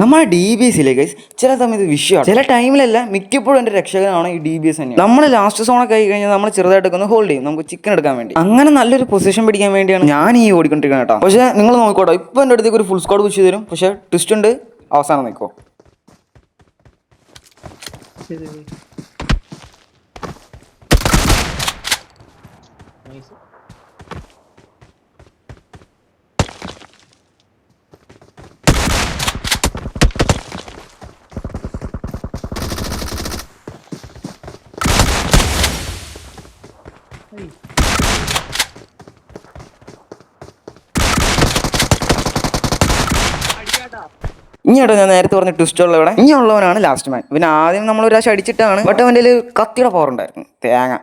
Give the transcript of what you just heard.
നമ്മുടെ DBS guys ചില സമയത്ത് വിഷയമാണ്. ചില ടൈമിലല്ല, മിക്കപ്പോഴും എൻ്റെ രക്ഷകനാണ് ഈ DBS തന്നെ. നമ്മൾ ലാസ്റ്റ് സോണൊക്കെ ആയി കഴിഞ്ഞാൽ നമ്മൾ ചെറുതായിട്ടൊക്കെ ഒന്ന് ഹോൾഡ് ചെയ്യും, നമുക്ക് ചിക്കൻ എടുക്കാൻ വേണ്ടി. അങ്ങനെ നല്ലൊരു പൊസിഷൻ പിടിക്കാൻ വേണ്ടിയാണ് ഞാൻ ഈ ഓടിക്കൊണ്ടിരിക്കുന്നത് കേട്ടോ. പക്ഷേ നിങ്ങൾ നോക്കോട്ടോ, ഇപ്പം എൻ്റെ അടുത്തേക്ക് ഒരു ഫുൾ സ്ക്വാഡ് പുഷ് തരും. പക്ഷേ ട്വിസ്റ്റ് ഉണ്ട്, അവസാനം നിൽക്കോ. ഇനിയോട്ടോ ഞാൻ നേരത്തെ പറഞ്ഞ ട്വിസ്റ്റ് ഉള്ളവിടെ ഇനിയുള്ളവനാണ് ലാസ്റ്റ് മാൻ. പിന്നെ ആദ്യം നമ്മൾ ഒരാശ അടിച്ചിട്ടാണ്, ബട്ട് അവൻ്റെ കത്തിയുടെ പവർ ഉണ്ടായിരുന്നു, തേങ്ങ.